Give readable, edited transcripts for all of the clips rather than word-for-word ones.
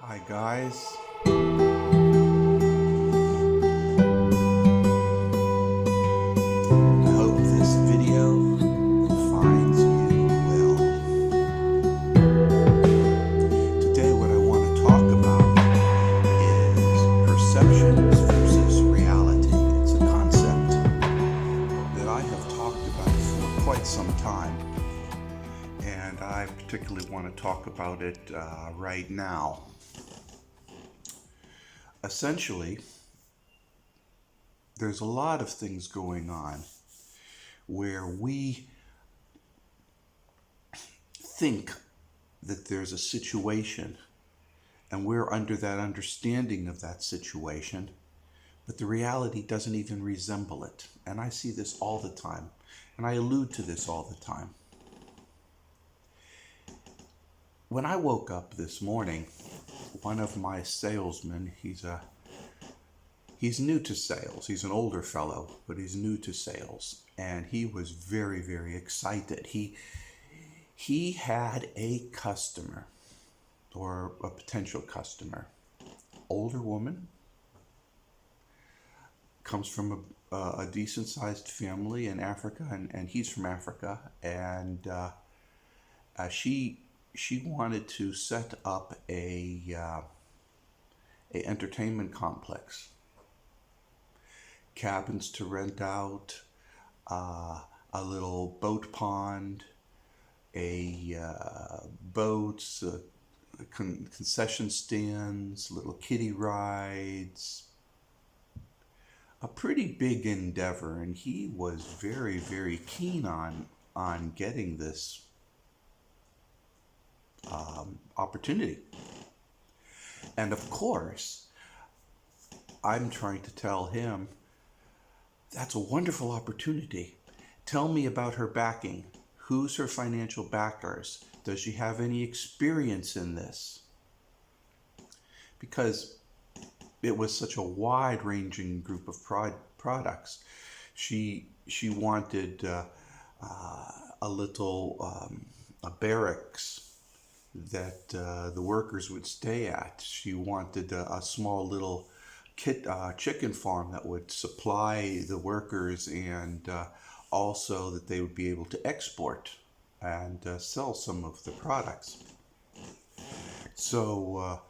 Hi guys. I hope this video finds you well. Today what I want to talk about is perceptions versus reality. It's a concept that I have talked about for quite some time, and I particularly want to talk about it right now. Essentially, there's a lot of things going on where we think that there's a situation and we're under that understanding of that situation, but the reality doesn't even resemble it. And I see this all the time, and I allude to this all the time. When I woke up this morning, one of my salesmen, he's new to sales. He's an older fellow, but he's new to sales, and he was very, very excited. He had a customer, or a potential customer, older woman, comes from a decent sized family in Africa, and he's from Africa, and she wanted to set up a entertainment complex, cabins to rent out, a little boat pond, boats, concession stands, little kiddie rides, a pretty big endeavor, and he was very, very keen on getting this opportunity. And of course, I'm trying to tell him, that's a wonderful opportunity. Tell me about her backing. Who's her financial backers? Does she have any experience in this? Because it was such a wide-ranging group of products. She wanted a little a barracks that the workers would stay at. She wanted a small little chicken farm that would supply the workers, and also that they would be able to export and sell some of the products. So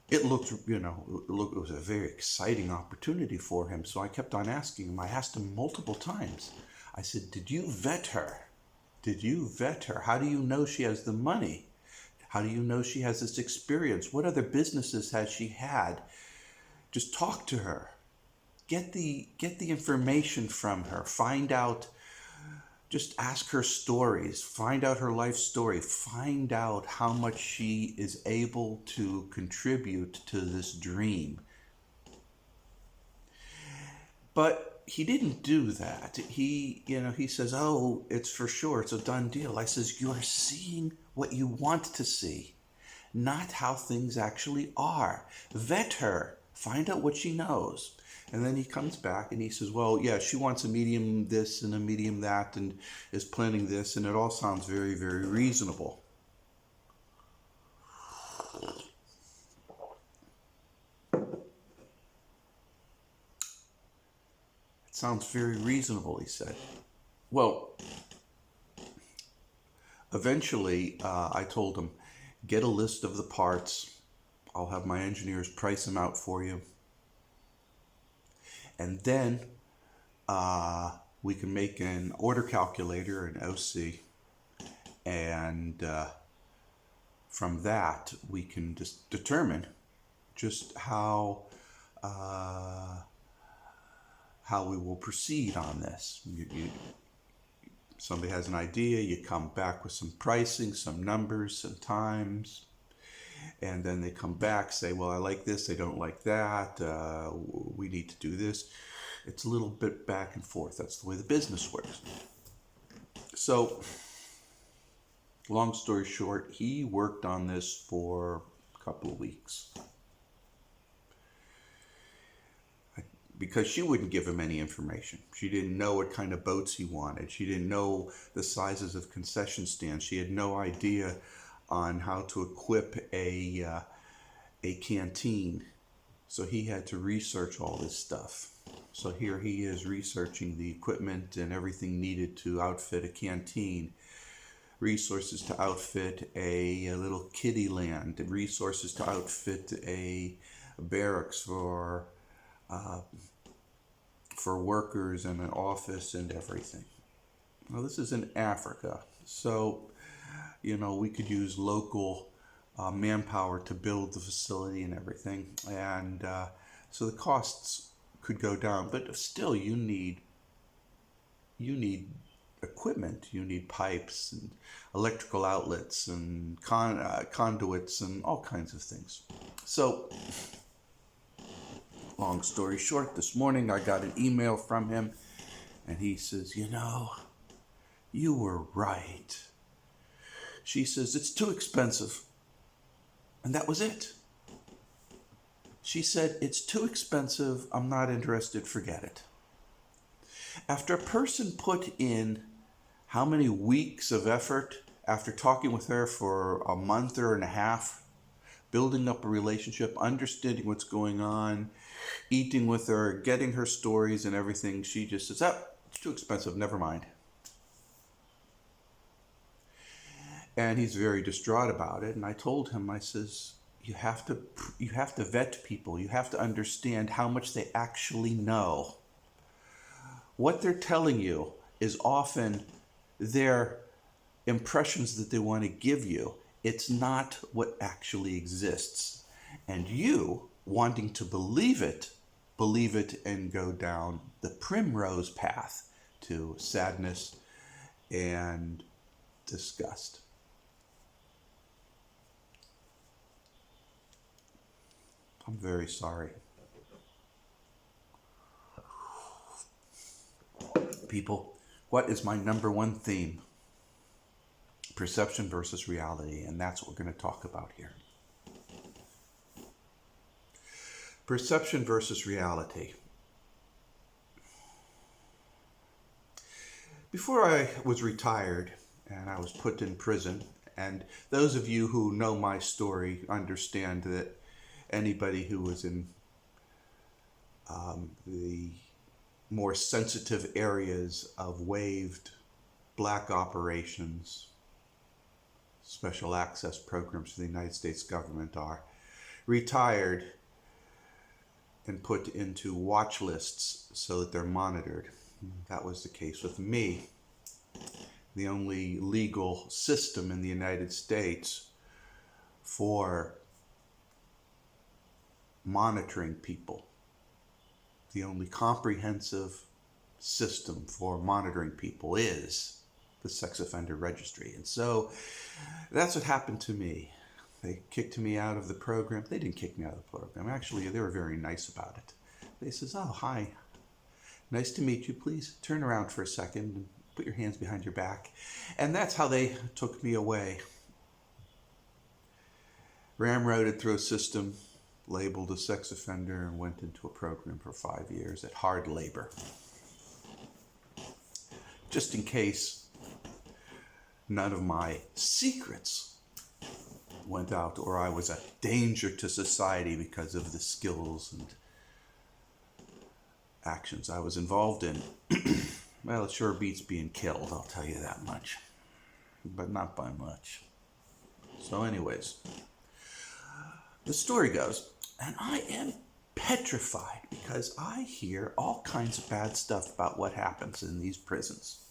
it looked, it was a very exciting opportunity for him. So I kept on asking him. I asked him multiple times. I said, did you vet her? Did you vet her? How do you know she has the money? How do you know she has this experience? What other businesses has she had? Just talk to her. Get the information from her. Find out, just ask her stories. Find out her life story. Find out how much she is able to contribute to this dream. But he didn't do that. He says, oh, it's for sure. It's a done deal. I says, you are seeing what you want to see, not how things actually are. Vet her. Find out what she knows. And then he comes back and he says, well, yeah, she wants a medium this and a medium that and is planning this, and it all sounds very, very reasonable. It sounds very reasonable, he said. Well, eventually I told him, get a list of the parts. I'll have my engineers price them out for you. And then we can make an order calculator, an OC, and from that we can just determine just how we will proceed on this. Somebody has an idea, you come back with some pricing, some numbers, some times, and then they come back, say, well, I like this, they don't like that, we need to do this. It's a little bit back and forth. That's the way the business works. So, long story short, he worked on this for a couple of weeks. Because she wouldn't give him any information. She didn't know what kind of boats he wanted. She didn't know the sizes of concession stands. She had no idea on how to equip a a canteen. So he had to research all this stuff. So here he is researching the equipment and everything needed to outfit a canteen, resources to outfit a little kiddie land, resources to outfit a barracks for workers and an office and everything. Well, this is in Africa, so we could use local manpower to build the facility and everything, and so the costs could go down. But still, you need equipment. You need pipes and electrical outlets and conduits and all kinds of things. So, long story short, this morning I got an email from him, and he says, you were right. She says, it's too expensive. And that was it. She said, it's too expensive. I'm not interested. Forget it. After a person put in how many weeks of effort after talking with her for a month or and a half, building up a relationship, understanding what's going on, eating with her, getting her stories and everything, she just says, it's too expensive. Never mind. And he's very distraught about it. And I told him, I says, you have to vet people. You have to understand how much they actually know. What they're telling you is often their impressions that they want to give you. It's not what actually exists. And you, wanting to believe it and go down the primrose path to sadness and disgust. I'm very sorry. People, what is my number one theme? Perception versus reality, and that's what we're going to talk about here. Perception versus reality. Before I was retired and I was put in prison, and those of you who know my story understand that anybody who was in the more sensitive areas of waived black operations, special access programs for the United States government are retired and put into watch lists so that they're monitored. That was the case with me. The only legal system in the United States for monitoring people, the only comprehensive system for monitoring people is the sex offender registry. And so that's what happened to me. They kicked me out of the program. They didn't kick me out of the program. Actually, they were very nice about it. They says, oh, hi, nice to meet you. Please turn around for a second and put your hands behind your back. And that's how they took me away. Ramroded through a system, labeled a sex offender, and went into a program for 5 years at hard labor. Just in case none of my secrets went out or I was a danger to society because of the skills and actions I was involved in. Well, it sure beats being killed, I'll tell you that much. But not by much. So anyways, the story goes, and I am petrified because I hear all kinds of bad stuff about what happens in these prisons,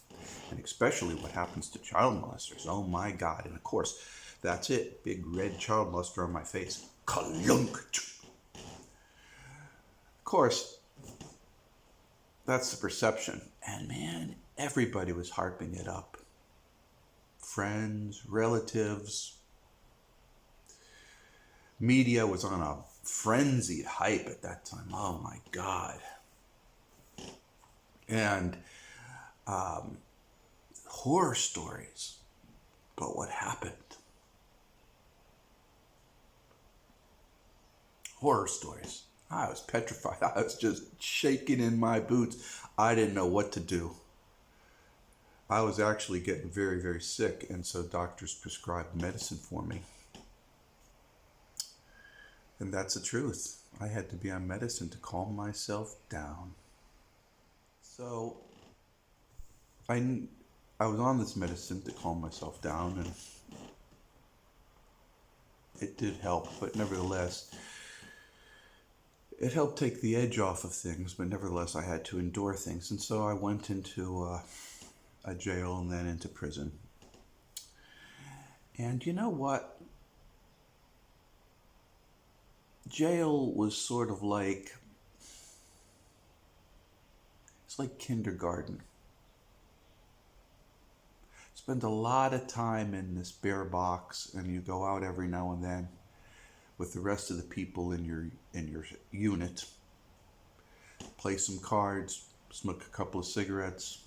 and especially what happens to child molesters. Oh my God. And of course, that's it. Big red child molester on my face. Kalunk. Of course, that's the perception. And man, everybody was harping it up. Friends, relatives. Media was on a frenzied hype at that time. Oh my God. And horror stories about what happened. Horror stories. I was petrified. I was just shaking in my boots. I didn't know what to do. I was actually getting very, very sick, and so doctors prescribed medicine for me. And that's the truth. I had to be on medicine to calm myself down. So I, I was on this medicine to calm myself down, and it did help, but nevertheless, it helped take the edge off of things, but nevertheless, I had to endure things. And so I went into a jail and then into prison. And you know what? Jail was sort of like, it's like kindergarten. Spend a lot of time in this bare box, and you go out every now and then with the rest of the people in your unit, play some cards, smoke a couple of cigarettes,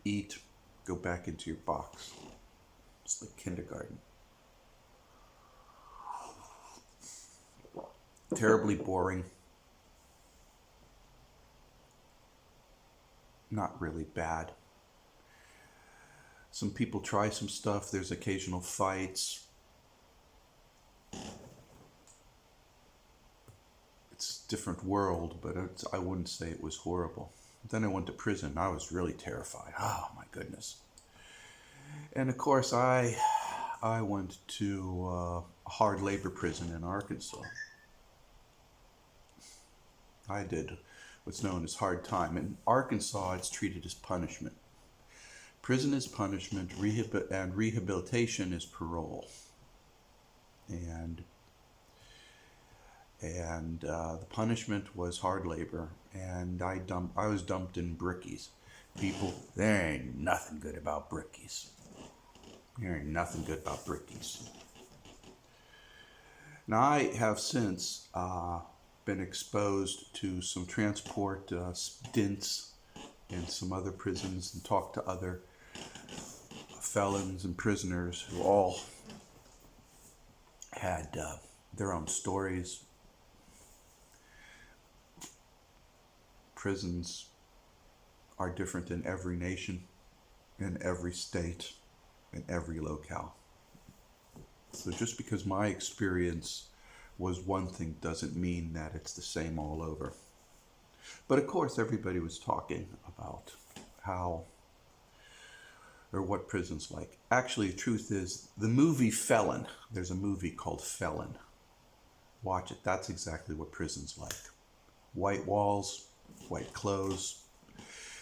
eat, go back into your box. It's like kindergarten. Terribly boring. Not really bad. Some people try some stuff. There's occasional fights. It's a different world, but I wouldn't say it was horrible. Then I went to prison. I was really terrified. Oh my goodness. And of course, I went to a hard labor prison in Arkansas. I did what's known as hard time. In Arkansas, it's treated as punishment. Prison is punishment, and rehabilitation is parole. And the punishment was hard labor, and I was dumped in brickies. People, there ain't nothing good about brickies. There ain't nothing good about brickies. Now, I have since been exposed to some transport stints in some other prisons and talked to other felons and prisoners who all had their own stories. Prisons are different in every nation, in every state, in every locale. So just because my experience was one thing doesn't mean that it's the same all over. But of course, everybody was talking about how or what prison's like. Actually, the truth is, the movie Felon, there's a movie called Felon. Watch it. That's exactly what prison's like. White walls, white clothes.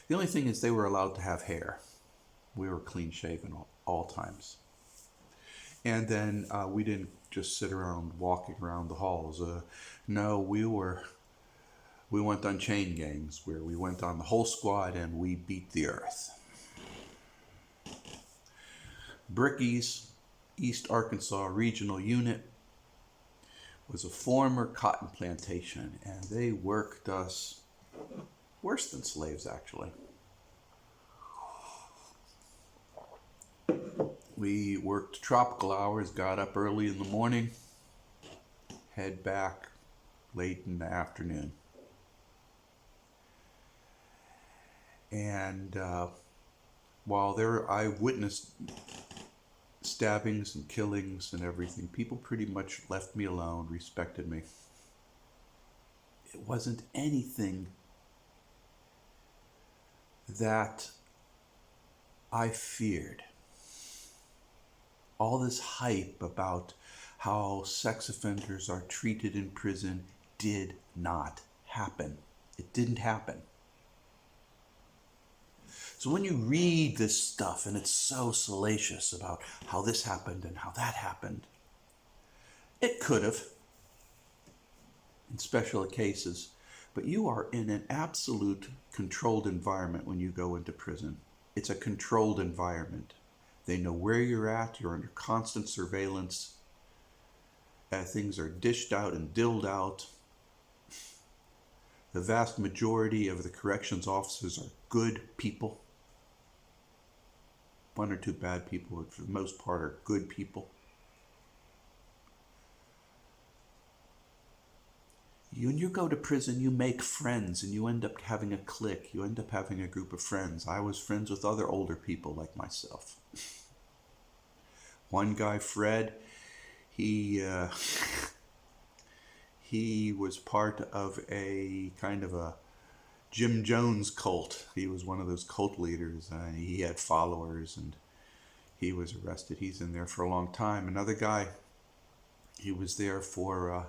The only thing is they were allowed to have hair. We were clean shaven all times. And then we didn't just sit around walking around the halls. No, we went on chain gangs where we went on the whole squad and we beat the earth. Brickies, East Arkansas Regional Unit, was a former cotton plantation, and they worked us worse than slaves, actually. We worked tropical hours, got up early in the morning, head back late in the afternoon. And while I witnessed stabbings and killings and everything, people pretty much left me alone, respected me. It wasn't anything that I feared. All this hype about how sex offenders are treated in prison did not happen. It didn't happen. So when you read this stuff and it's so salacious about how this happened and how that happened, it could have in special cases, but you are in an absolute controlled environment when you go into prison. It's a controlled environment. They know where you're at. You're under constant surveillance. Things are dished out and dilled out. The vast majority of the corrections officers are good people. One or two bad people, but for the most part are good people. When you go to prison, you make friends and you end up having a clique. You end up having a group of friends. I was friends with other older people like myself. One guy, Fred, he he was part of a kind of a Jim Jones cult. He was one of those cult leaders. He had followers, and he was arrested. He's in there for a long time. Another guy, he was there for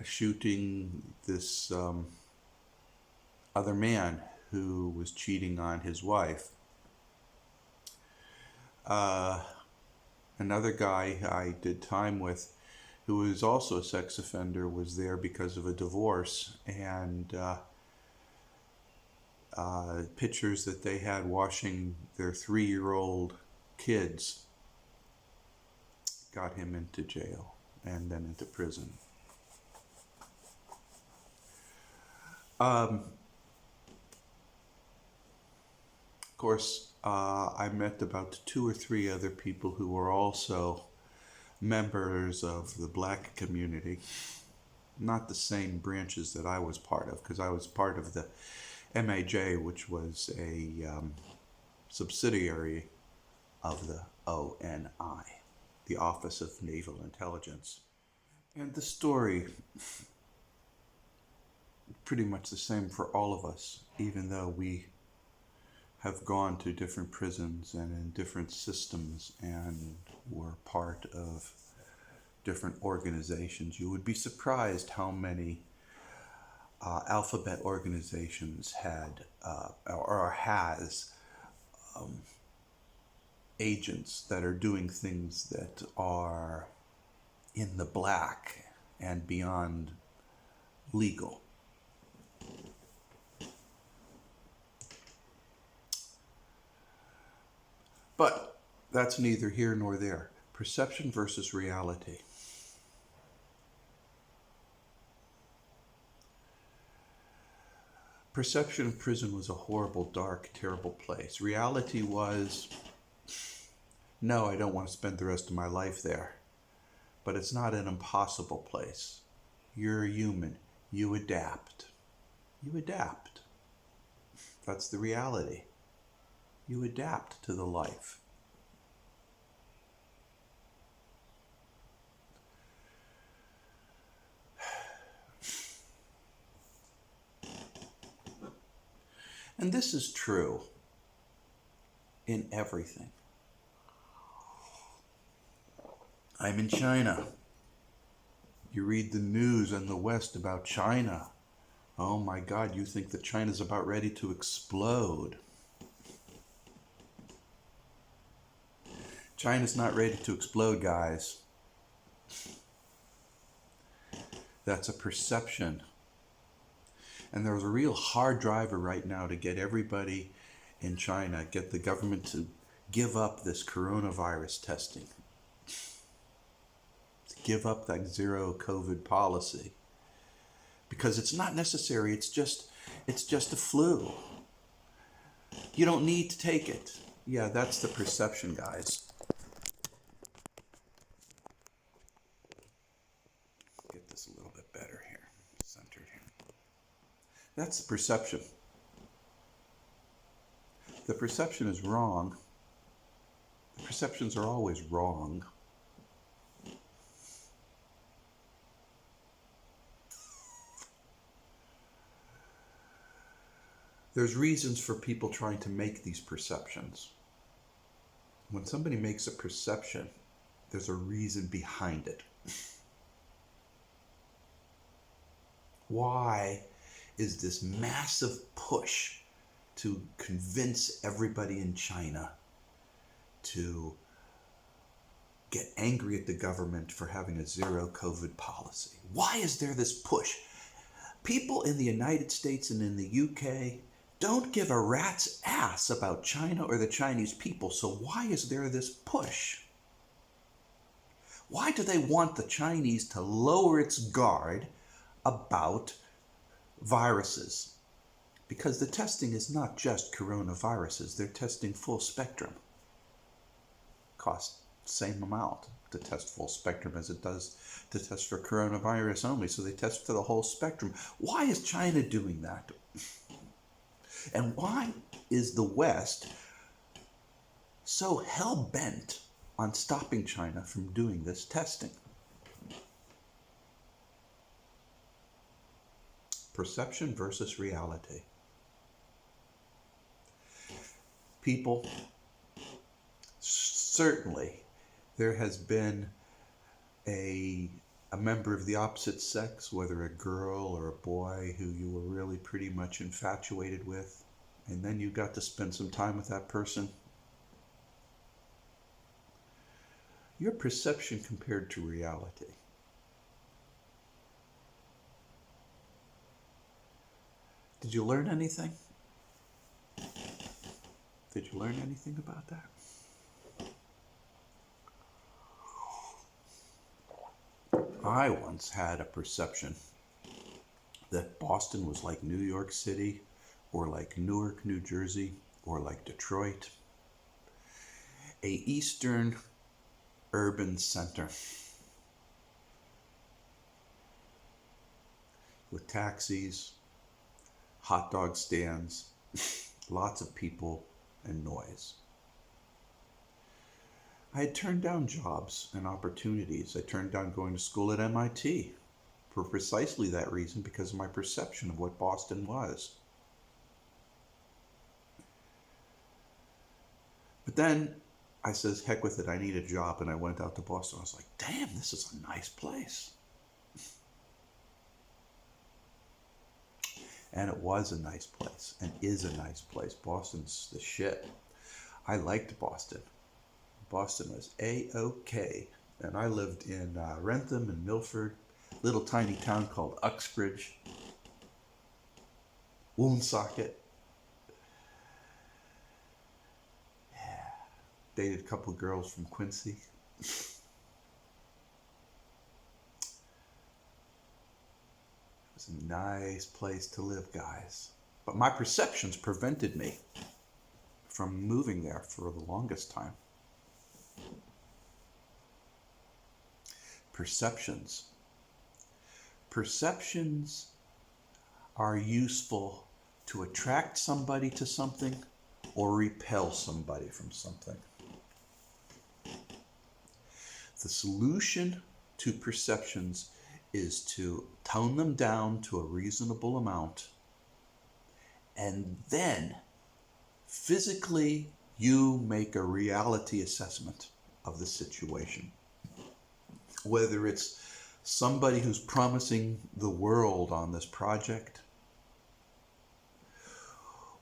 shooting this other man who was cheating on his wife. Another guy I did time with, who was also a sex offender, was there because of a divorce, and pictures that they had washing their 3-year-old kids got him into jail and then into prison. Of course, I met about 2 or 3 other people who were also members of the black community. Not the same branches that I was part of, because I was part of the MAJ, which was a subsidiary of the ONI, the Office of Naval Intelligence. And the story, pretty much the same for all of us, even though we have gone to different prisons and in different systems and were part of different organizations. You would be surprised how many alphabet organizations had or has agents that are doing things that are in the black and beyond legal. But that's neither here nor there. Perception versus reality. Perception of prison was a horrible, dark, terrible place. Reality was, no, I don't want to spend the rest of my life there. But it's not an impossible place. You're a human. You adapt. You adapt. That's the reality. You adapt to the life. And this is true in everything. I'm in China. You read the news in the West about China. Oh my God, you think that China's about ready to explode. China's not ready to explode, guys. That's a perception. And there's a real hard driver right now to get everybody in China, get the government to give up this coronavirus testing. To give up that zero COVID policy. Because it's not necessary, it's just a flu. You don't need to take it. Yeah, that's the perception, guys. Get this a little bit better here, centered here. That's the perception. The perception is wrong. The perceptions are always wrong. There's reasons for people trying to make these perceptions. When somebody makes a perception, there's a reason behind it. Why is this massive push to convince everybody in China to get angry at the government for having a zero COVID policy? Why is there this push? People in the United States and in the UK don't give a rat's ass about China or the Chinese people, so why is there this push? Why do they want the Chinese to lower its guard about viruses? Because the testing is not just coronaviruses, they're testing full spectrum. Costs the same amount to test full spectrum as it does to test for coronavirus only, so they test for the whole spectrum. Why is China doing that? And why is the West so hell-bent on stopping China from doing this testing? Perception versus reality. People, certainly there has been a member of the opposite sex, whether a girl or a boy, who you were really pretty much infatuated with, and then you got to spend some time with that person. Your perception compared to reality. Did you learn anything? Did you learn anything about that? I once had a perception that Boston was like New York City, or like Newark, New Jersey, or like Detroit. A Eastern urban center with taxis, hot dog stands, lots of people, and noise. I had turned down jobs and opportunities. I turned down going to school at MIT for precisely that reason, because of my perception of what Boston was. But then I says, heck with it, I need a job, and I went out to Boston. I was like, damn, this is a nice place. And it was a nice place, and is a nice place. Boston's the shit. I liked Boston. Boston was A-OK. And I lived in Wrentham and Milford, little tiny town called Uxbridge, Woonsocket. Dated a couple girls from Quincy. It was a nice place to live, guys. But my perceptions prevented me from moving there for the longest time. Perceptions. Perceptions are useful to attract somebody to something or repel somebody from something. The solution to perceptions is to tone them down to a reasonable amount, and then physically you make a reality assessment of the situation. Whether it's somebody who's promising the world on this project,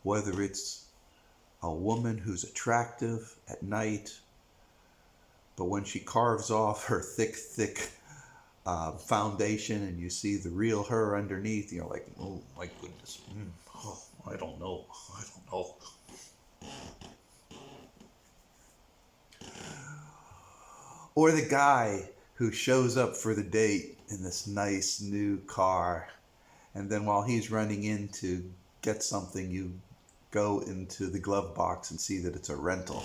whether it's a woman who's attractive at night, but when she carves off her thick foundation and you see the real her underneath, you're like, oh my goodness, I don't know. Or the guy who shows up for the date in this nice new car, and then while he's running in to get something, you go into the glove box and see that it's a rental.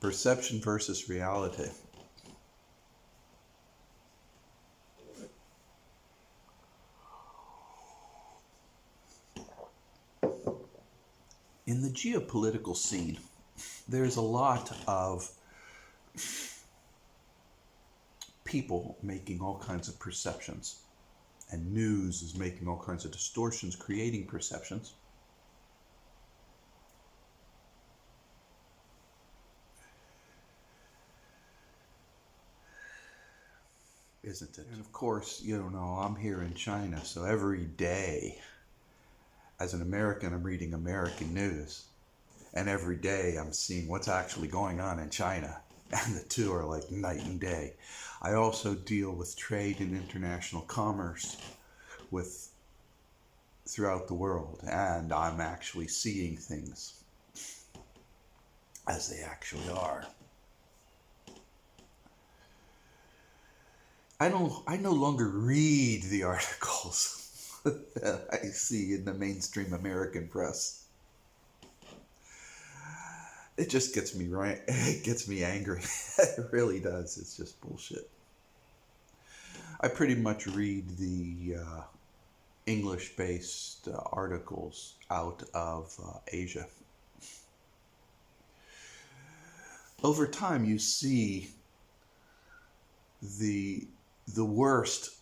Perception versus reality. In the geopolitical scene, there's a lot of people making all kinds of perceptions, and news is making all kinds of distortions, creating perceptions. Isn't it? And of course, I'm here in China, so every day, as an American, I'm reading American news. And every day I'm seeing what's actually going on in China. And the two are like night and day. I also deal with trade and international commerce throughout the world. And I'm actually seeing things as they actually are. I no longer read the articles that I see in the mainstream American press. It just gets me right. It gets me angry. It really does. It's just bullshit. I pretty much read the English-based articles out of Asia. Over time, you see the the worst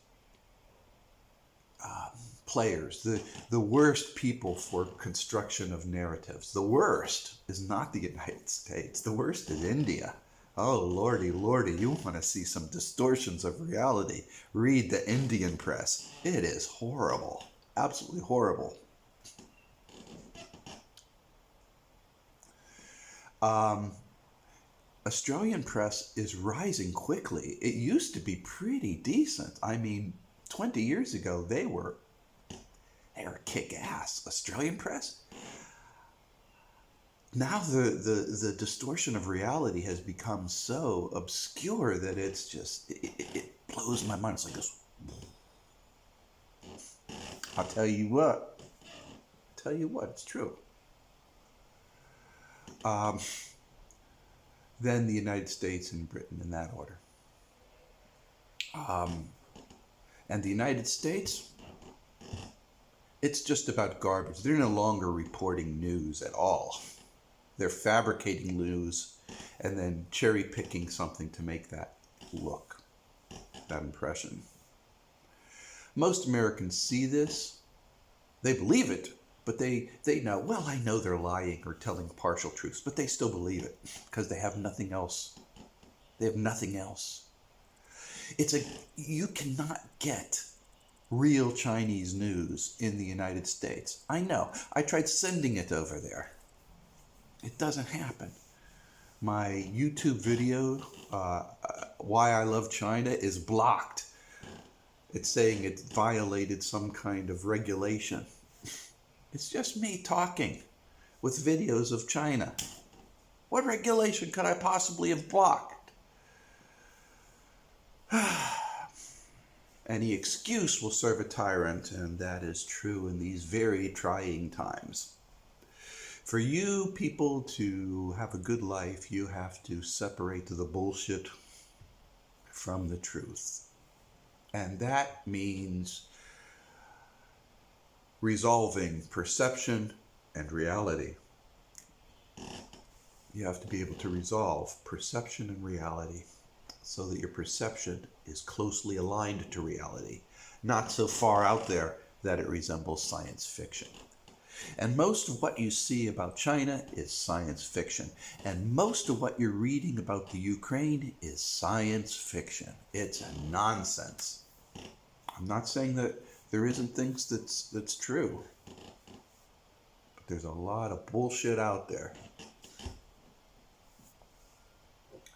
players, the worst people for construction of narratives. The worst is not the United States. The worst is India. Oh, lordy, lordy, you want to see some distortions of reality. Read the Indian press. It is horrible. Absolutely horrible. Australian press is rising quickly. It used to be pretty decent. I mean, 20 years ago, they were kick-ass. Australian press. Now the distortion of reality has become so obscure that it's just, it blows my mind. It's like this. I'll tell you what. It's true. Then the United States and Britain in that order. And the United States, it's just about garbage. They're no longer reporting news at all. They're fabricating news and then cherry picking something to make that look, that impression. Most Americans see this. They believe it, but they know, well, I know they're lying or telling partial truths, but they still believe it because they have nothing else. They have nothing else. You cannot get real Chinese news in the United States. I know. I tried sending it over there. It doesn't happen. My YouTube video, Why I Love China, is blocked. It's saying it violated some kind of regulation. It's just me talking with videos of China. What regulation could I possibly have blocked? Any excuse will serve a tyrant, and that is true in these very trying times. For you people to have a good life, you have to separate the bullshit from the truth. And that means resolving perception and reality. You have to be able to resolve perception and reality so that your perception is closely aligned to reality, not so far out there that it resembles science fiction. And most of what you see about China is science fiction. And most of what you're reading about the Ukraine is science fiction. It's nonsense. I'm not saying that there isn't things that's true. But there's a lot of bullshit out there.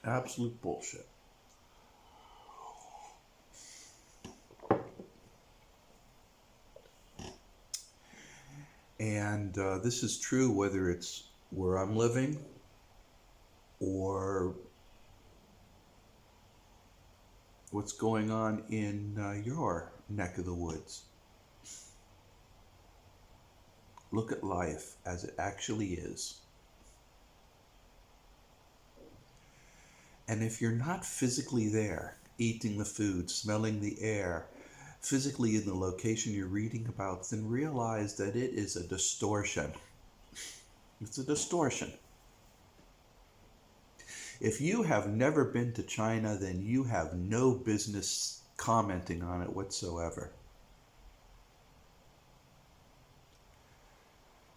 Absolute bullshit. And this is true whether it's where I'm living or what's going on in your neck of the woods. Look at life as it actually is. And if you're not physically there, eating the food, smelling the air, physically in the location you're reading about, then realize that it is a distortion. It's a distortion. If you have never been to China, then you have no business commenting on it whatsoever.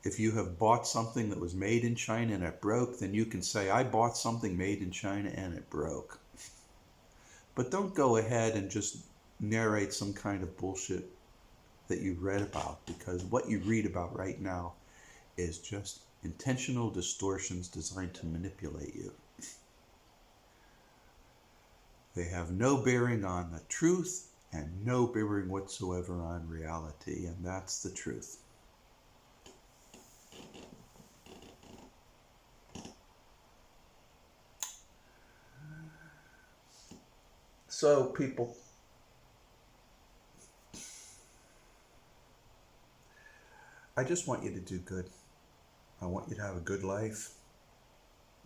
If you have bought something that was made in China and it broke, then you can say, I bought something made in China and it broke. But don't go ahead and just narrate some kind of bullshit that you read about, because what you read about right now is just intentional distortions designed to manipulate you. They have no bearing on the truth and no bearing whatsoever on reality, and that's the truth. So, people, I just want you to do good. I want you to have a good life.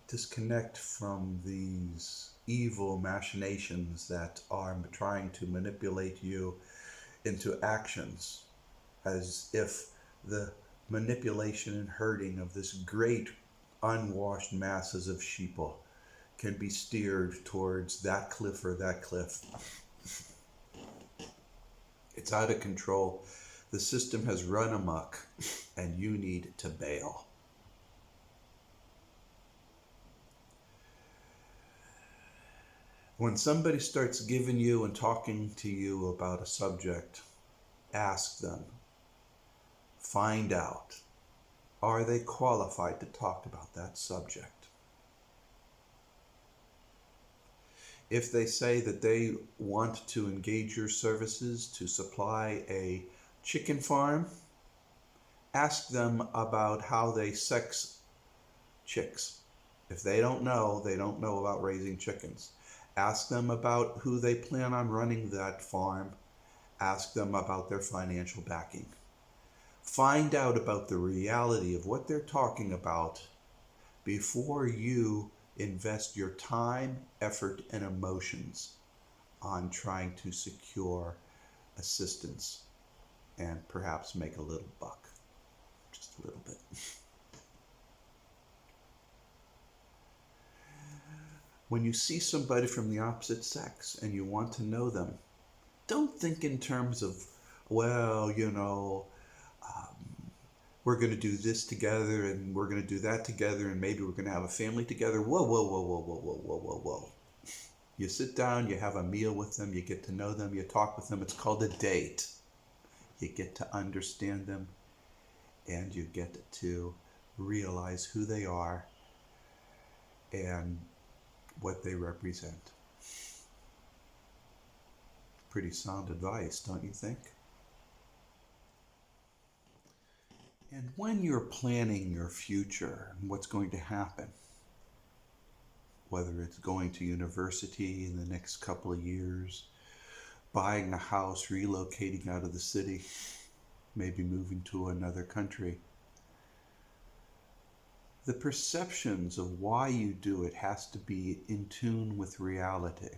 Disconnect from these evil machinations that are trying to manipulate you into actions, as if the manipulation and hurting of this great unwashed masses of sheeple can be steered towards that cliff or that cliff. It's out of control. The system has run amok, and you need to bail. When somebody starts giving you and talking to you about a subject, ask them. Find out, are they qualified to talk about that subject? If they say that they want to engage your services to supply a chicken farm, ask them about how they sex chicks. If they don't know about raising chickens. Ask them about who they plan on running that farm. Ask them about their financial backing. Find out about the reality of what they're talking about before you invest your time, effort, and emotions on trying to secure assistance and perhaps make a little buck. Just a little bit. When you see somebody from the opposite sex and you want to know them, don't think in terms of, well, we're going to do this together and we're going to do that together and maybe we're going to have a family together. Whoa, whoa, whoa, whoa, whoa, whoa, whoa, whoa, whoa. You sit down, you have a meal with them, you get to know them, you talk with them. It's called a date. You get to understand them and you get to realize who they are and what they represent. Pretty sound advice, don't you think? And when you're planning your future and what's going to happen, whether it's going to university in the next couple of years, buying a house, relocating out of the city, maybe moving to another country, the perceptions of why you do it has to be in tune with reality.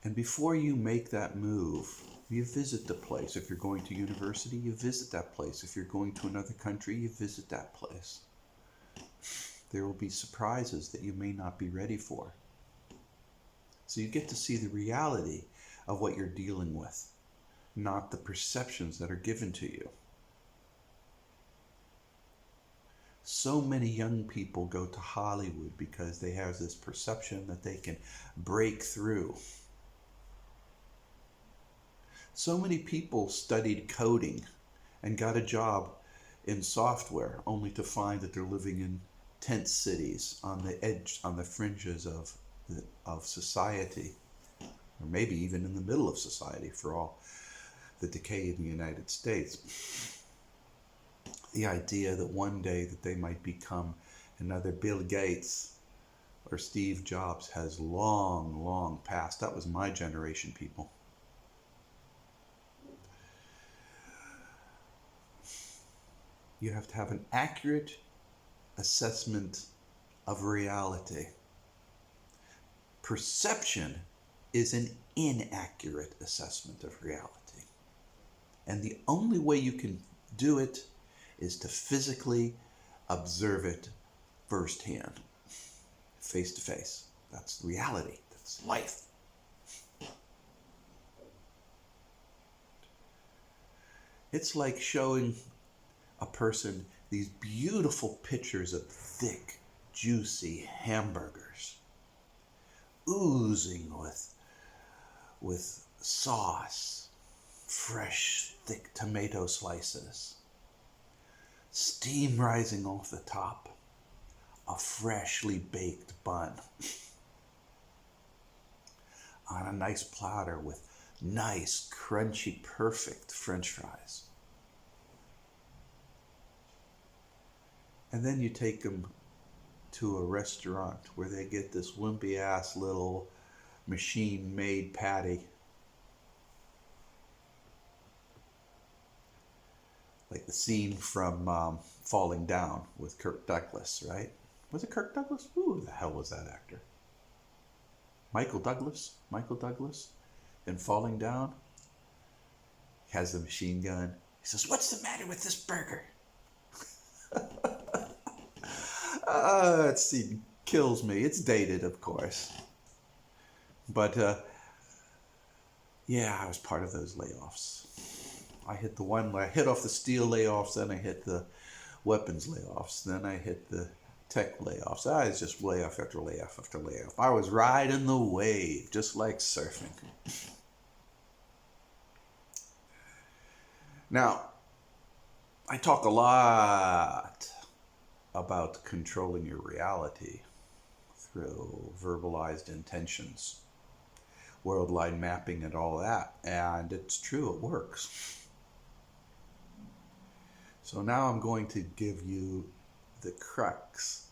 And before you make that move, you visit the place. If you're going to university, you visit that place. If you're going to another country, you visit that place. There will be surprises that you may not be ready for. So you get to see the reality of what you're dealing with, not the perceptions that are given to you. So many young people go to Hollywood because they have this perception that they can break through. So many people studied coding and got a job in software only to find that they're living in tent cities on the edge, on the fringes of society, or maybe even in the middle of society for all the decay in the United States. The idea that one day that they might become another Bill Gates or Steve Jobs has long, long passed. That was my generation, people. You have to have an accurate assessment of reality. Perception is an inaccurate assessment of reality. And the only way you can do it is to physically observe it firsthand, face to face. That's reality. That's life. It's like showing a person these beautiful pictures of thick, juicy hamburgers, oozing with sauce, fresh, thick tomato slices, steam rising off the top, a freshly baked bun on a nice platter with nice, crunchy, perfect French fries. And then you take them to a restaurant where they get this wimpy ass little machine-made patty. Like the scene from Falling Down with Kirk Douglas, right? Was it Kirk Douglas? Who the hell was that actor? Michael Douglas in Falling Down. He has the machine gun. He says, "What's the matter with this burger?" Let's see, kills me. It's dated, of course. But yeah, I was part of those layoffs. I hit off the steel layoffs, then I hit the weapons layoffs, then I hit the tech layoffs. I was just layoff after layoff after layoff. I was riding the wave, just like surfing. Now, I talk a lot about controlling your reality through verbalized intentions, world line mapping, and all that. And it's true, it works. So now I'm going to give you the crux,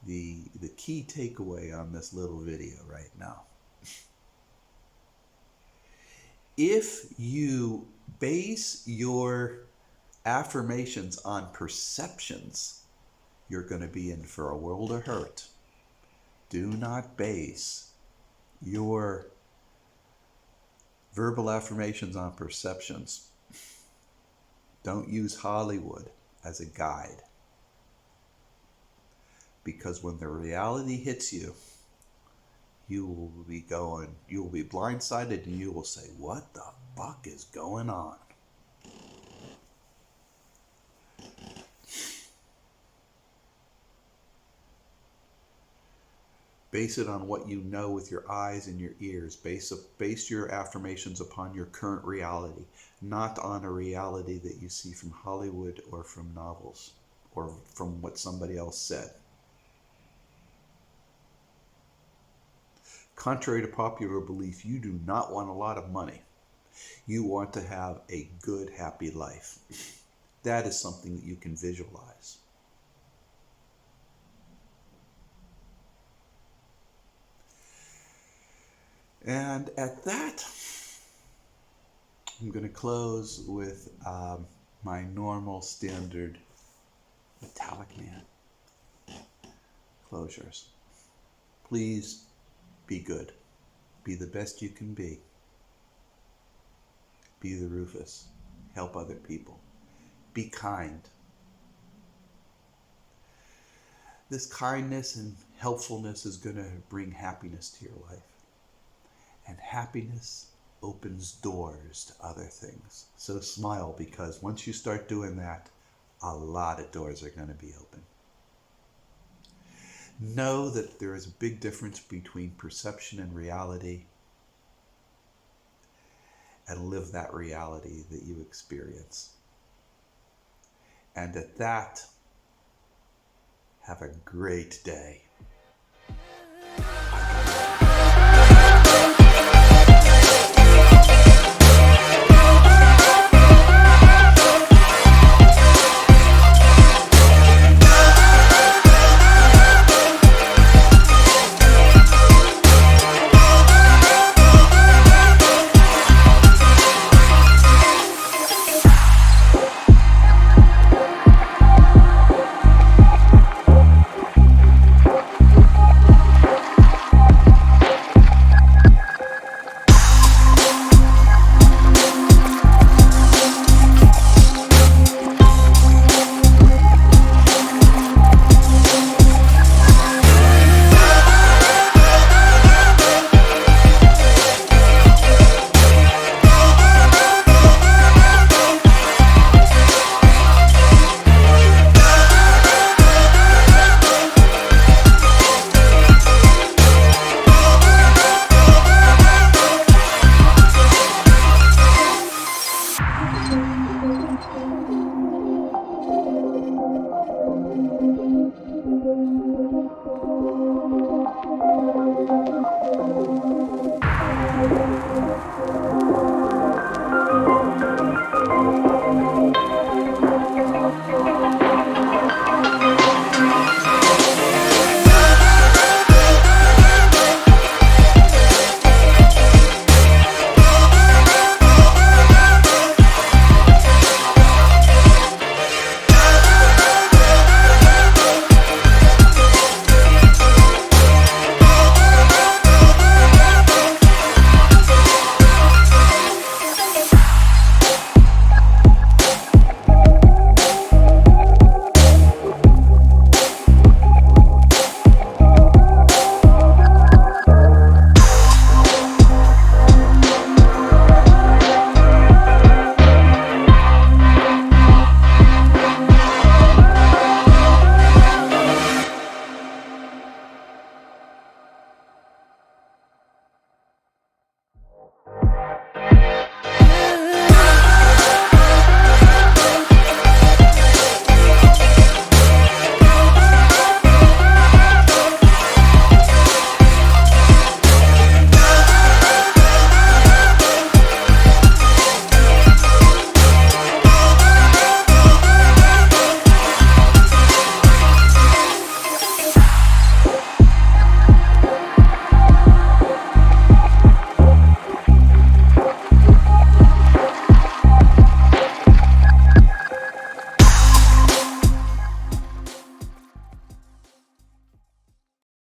the key takeaway on this little video right now. If you base your affirmations on perceptions, you're going to be in for a world of hurt. Do not base your verbal affirmations on perceptions. Don't use Hollywood as a guide. Because when the reality hits you, you will be blindsided and you will say, what the fuck is going on? Base it on what you know with your eyes and your ears. Base your affirmations upon your current reality, not on a reality that you see from Hollywood or from novels or from what somebody else said. Contrary to popular belief, you do not want a lot of money. You want to have a good, happy life. That is something that you can visualize. And at that, I'm going to close with my normal standard metallic man closures. Please be good. Be the best you can be. Be the Rufus. Help other people. Be kind. This kindness and helpfulness is going to bring happiness to your life. And happiness opens doors to other things. So smile, because once you start doing that, a lot of doors are going to be open. Know that there is a big difference between perception and reality, and live that reality that you experience. And at that, have a great day.